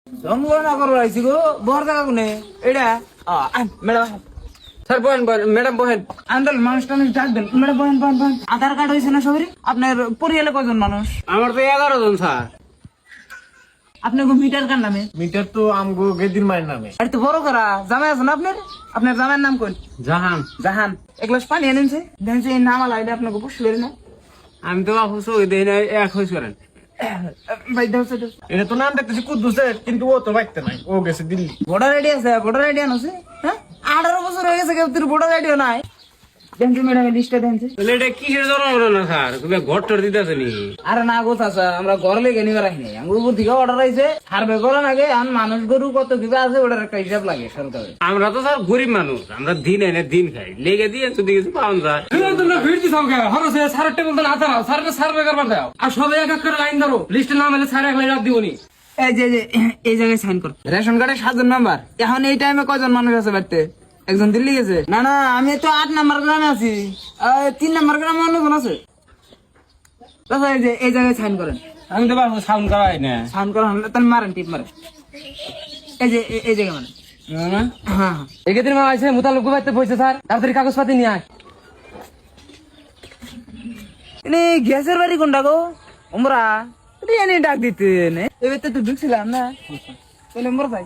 জন্মগ্রহণ করবো আইছি গো বর জায়গা কোনে এটা ম্যাডাম স্যার বহেন ম্যাডাম বহেন। আন্দোলন মানুষ টানুষ ডাকবেন ম্যাডাম বহেন বহেন বহেন। আধার কার্ড হয়েছে না সবারই? আপনার পরিয়ালে কয়জন মানুষ? আমার তো 11 জন স্যার। আপনার মিটার কার নামে? মিটার তো আমগো গেদির মায়ের নামে। আর তো বড় করা জামাই আছে না আপনার? আপনার জামাইয়ের নাম কোন? জাহান। জাহান। এক গ্লাস পানি এনেছে দেখছি এই নাম আলাদা আপনাকে পুষলেন না। আমি তো অবশ্য ওই দিন এক হয়েছে করেন। ভাই দাও দাও। এটা তো নাম দেখতেছি কুদ্দুসের, কিন্তু ও তো বাইতে নাই, ও গেছে দিল্লি। ভোটার আইডি আছে? ভোটার আইডি আনছে? হ্যাঁ 18 বছর হয়ে গেছে কেউ তোর ভোটার আইডিও নাই। দেখছি ম্যাডাম লিস্টে দেখছি। তাহলে এটা কিসের জন্মগ্রহণ না স্যার? তুমি ঘর টর দিতেছে নি? আরে না গো চাচা আমরা ঘর লেগে নিবার রাখি নাই, আমার উপর থেকে অর্ডার আইছে সার্ভে করার আগে এখন মানুষ গরু কত কিবা আছে ওটার একটা হিসাব লাগে সরকারের। আমরা তো স্যার গরিব মানুষ, আমরা দিন এনে দিন খাই, লেগে দিয়ে যদি কিছু পাওয়া যায়। তোমরা ভিড় দিছাও কে? হরসে স্যারের টেবিল তো না দাও, স্যারের সার্ভে করবার দাও। আর সবাই এক এক করে লাইন ধরো, লিস্টে নাম এলে স্যার এক লাইন রাখ দিবনি। এই যে এই জায়গায় সাইন কর। রেশন কার্ডে 7 জন নাম্বার। এখন এই টাইমে কয়জন মানুষ আছে বাড়িতে? একজন দিল্লি গেছে। না না আমি তো 8 নাম্বার গ্রামে আছি, 3 নাম্বার গ্রামে অন্যজন আছে। আচ্ছা এই যে এই জায়গায় সাইন করেন। আমি তো বাবু সাউন্ড করাই না। সাইন করেন তাহলে মারেন টিপ মারেন। এই যে এই জায়গায় মারেন। হ্যাঁ হ্যাঁ একেদিন মা আইছে মুতালুক বাইতে বইছে স্যার, তাড়াতাড়ি কাগজপাতি নিয়ে আয়। এনে গ্যাসের বাড়ি কোনটা গো? আমরা এনে ডাক দিতেন এবার তো ঢুকছিলাম না তাহলে মোর ভাই